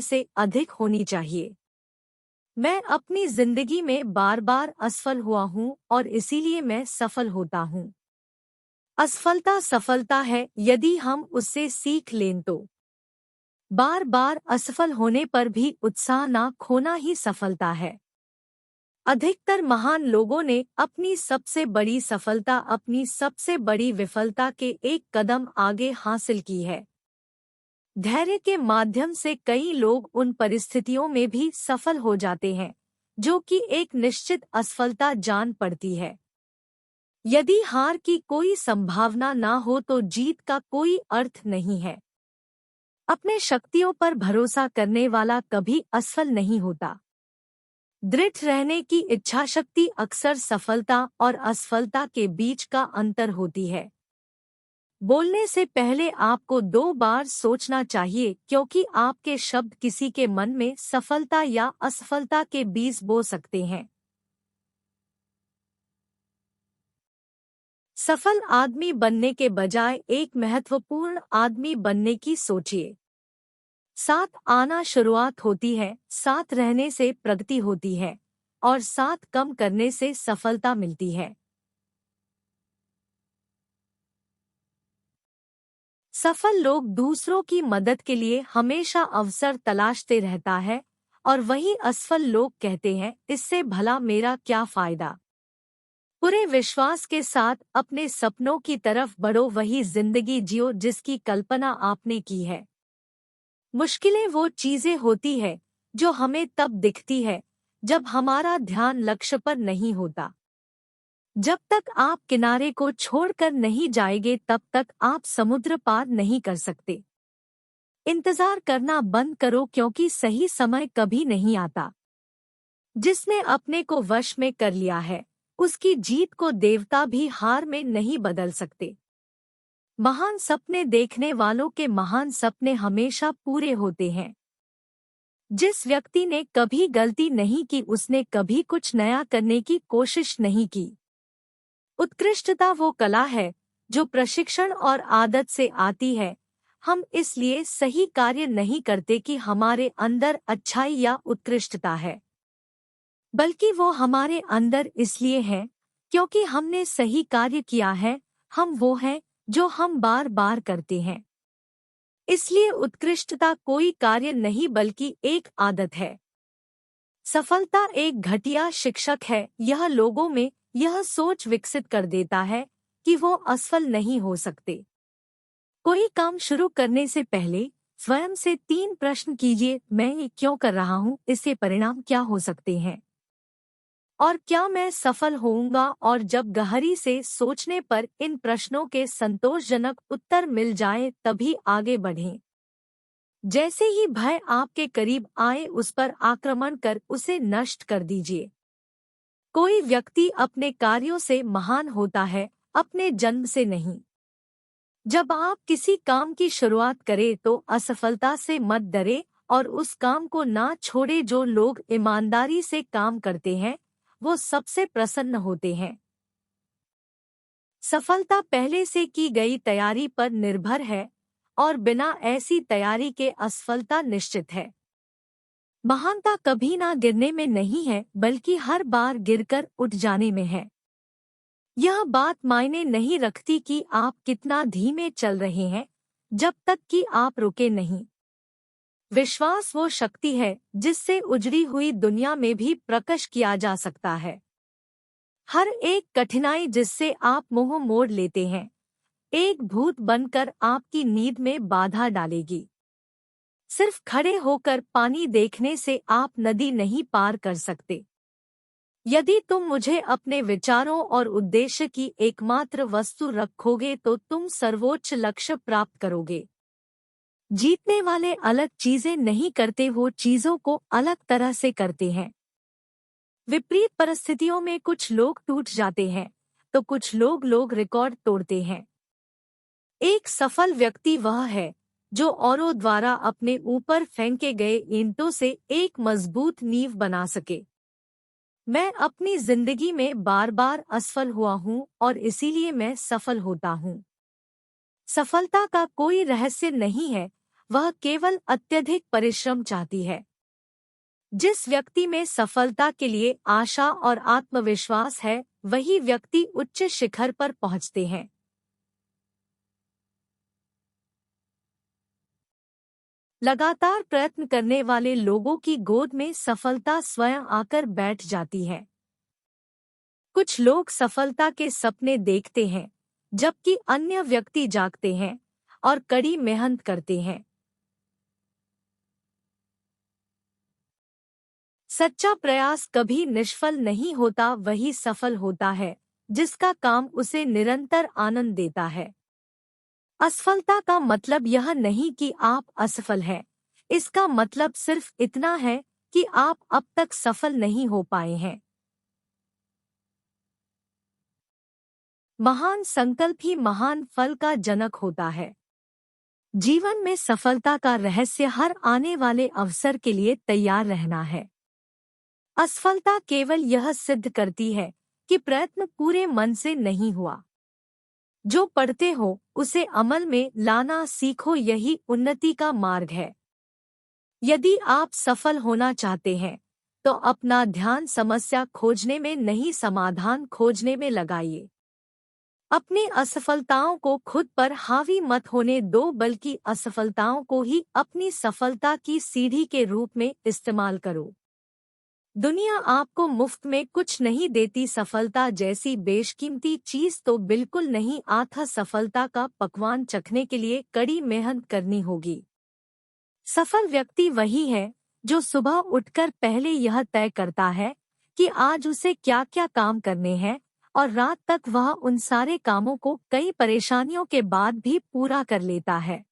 से अधिक होनी चाहिए। मैं अपनी जिंदगी में बार बार असफल हुआ हूँ और इसीलिए मैं सफल होता हूँ। असफलता सफलता है यदि हम उससे सीख लें तो। बार बार असफल होने पर भी उत्साह ना खोना ही सफलता है। अधिकतर महान लोगों ने अपनी सबसे बड़ी सफलता अपनी सबसे बड़ी विफलता के एक कदम आगे हासिल की है। धैर्य के माध्यम से कई लोग उन परिस्थितियों में भी सफल हो जाते हैं जो कि एक निश्चित असफलता जान पड़ती है। यदि हार की कोई संभावना ना हो तो जीत का कोई अर्थ नहीं है। अपने शक्तियों पर भरोसा करने वाला कभी असफल नहीं होता। दृढ़ रहने की इच्छाशक्ति अक्सर सफलता और असफलता के बीच का अंतर होती है। बोलने से पहले आपको 2 बार सोचना चाहिए क्योंकि आपके शब्द किसी के मन में सफलता या असफलता के बीज बो सकते हैं। सफल आदमी बनने के बजाय एक महत्वपूर्ण आदमी बनने की सोचिए। साथ आना शुरुआत होती है, साथ रहने से प्रगति होती है और साथ कम करने से सफलता मिलती है। सफल लोग दूसरों की मदद के लिए हमेशा अवसर तलाशते रहता है और वही असफल लोग कहते हैं इससे भला मेरा क्या फायदा। पूरे विश्वास के साथ अपने सपनों की तरफ बढ़ो, वही जिंदगी जियो जिसकी कल्पना आपने की है। मुश्किलें वो चीजें होती है जो हमें तब दिखती है जब हमारा ध्यान लक्ष्य पर नहीं होता। जब तक आप किनारे को छोड़कर नहीं जाएंगे तब तक आप समुद्र पार नहीं कर सकते। इंतजार करना बंद करो क्योंकि सही समय कभी नहीं आता। जिसने अपने को वश में कर लिया है उसकी जीत को देवता भी हार में नहीं बदल सकते। महान सपने देखने वालों के महान सपने हमेशा पूरे होते हैं। जिस व्यक्ति ने कभी गलती नहीं की उसने कभी कुछ नया करने की कोशिश नहीं की। उत्कृष्टता वो कला है जो प्रशिक्षण और आदत से आती है। हम इसलिए सही कार्य नहीं करते कि हमारे अंदर अच्छाई या उत्कृष्टता है, बल्कि वो हमारे अंदर इसलिए है क्योंकि हमने सही कार्य किया है। हम वो हैं जो हम बार बार करते हैं। इसलिए उत्कृष्टता कोई कार्य नहीं बल्कि एक आदत है। सफलता एक घटिया शिक्षक है। यह लोगों में यह सोच विकसित कर देता है कि वो असफल नहीं हो सकते। कोई काम शुरू करने से पहले स्वयं से 3 प्रश्न कीजिए। मैं ये क्यों कर रहा हूँ? इससे परिणाम क्या हो सकते हैं? और क्या मैं सफल होऊंगा? और जब गहरी से सोचने पर इन प्रश्नों के संतोषजनक उत्तर मिल जाए तभी आगे बढ़ें। जैसे ही भय आपके करीब आए उस पर आक्रमण कर उसे नष्ट कर दीजिए। कोई व्यक्ति अपने कार्यों से महान होता है, अपने जन्म से नहीं। जब आप किसी काम की शुरुआत करें तो असफलता से मत डरे और उस काम को ना छोड़े। जो लोग ईमानदारी से काम करते हैं वो सबसे प्रसन्न होते हैं। सफलता पहले से की गई तैयारी पर निर्भर है और बिना ऐसी तैयारी के असफलता निश्चित है। महानता कभी ना गिरने में नहीं है बल्कि हर बार गिरकर उठ जाने में है। यह बात मायने नहीं रखती कि आप कितना धीमे चल रहे हैं जब तक कि आप रुके नहीं। विश्वास वो शक्ति है जिससे उजड़ी हुई दुनिया में भी प्रकाश किया जा सकता है। हर एक कठिनाई जिससे आप मुंह मोड़ लेते हैं एक भूत बनकर आपकी नींद में बाधा डालेगी। सिर्फ खड़े होकर पानी देखने से आप नदी नहीं पार कर सकते। यदि तुम मुझे अपने विचारों और उद्देश्य की एकमात्र वस्तु रखोगे तो तुम सर्वोच्च लक्ष्य प्राप्त करोगे। जीतने वाले अलग चीजें नहीं करते, वो चीजों को अलग तरह से करते हैं। विपरीत परिस्थितियों में कुछ लोग टूट जाते हैं तो कुछ लोग रिकॉर्ड तोड़ते हैं। एक सफल व्यक्ति वह है जो औरों द्वारा अपने ऊपर फेंके गए ईंटों से एक मजबूत नींव बना सके। मैं अपनी जिंदगी में बार बार असफल हुआ हूँ और इसीलिए मैं सफल होता हूँ। सफलता का कोई रहस्य नहीं है, वह केवल अत्यधिक परिश्रम चाहती है। जिस व्यक्ति में सफलता के लिए आशा और आत्मविश्वास है, वही व्यक्ति उच्च शिखर पर पहुंचते हैं। लगातार प्रयत्न करने वाले लोगों की गोद में सफलता स्वयं आकर बैठ जाती है। कुछ लोग सफलता के सपने देखते हैं, जबकि अन्य व्यक्ति जागते हैं और कड़ी मेहनत करते हैं। सच्चा प्रयास कभी निष्फल नहीं होता, वही सफल होता है जिसका काम उसे निरंतर आनंद देता है। असफलता का मतलब यह नहीं कि आप असफल हैं, इसका मतलब सिर्फ इतना है कि आप अब तक सफल नहीं हो पाए हैं। महान संकल्प ही महान फल का जनक होता है। जीवन में सफलता का रहस्य हर आने वाले अवसर के लिए तैयार रहना है। असफलता केवल यह सिद्ध करती है कि प्रयत्न पूरे मन से नहीं हुआ। जो पढ़ते हो उसे अमल में लाना सीखो, यही उन्नति का मार्ग है। यदि आप सफल होना चाहते हैं तो अपना ध्यान समस्या खोजने में नहीं, समाधान खोजने में लगाइए। अपनी असफलताओं को खुद पर हावी मत होने दो, बल्कि असफलताओं को ही अपनी सफलता की सीढ़ी के रूप में इस्तेमाल करो। दुनिया आपको मुफ्त में कुछ नहीं देती, सफलता जैसी बेशकीमती चीज तो बिल्कुल नहीं। आथा सफलता का पकवान चखने के लिए कड़ी मेहनत करनी होगी। सफल व्यक्ति वही है जो सुबह उठकर पहले यह तय करता है कि आज उसे क्या क्या काम करने हैं, और रात तक वह उन सारे कामों को कई परेशानियों के बाद भी पूरा कर लेता है।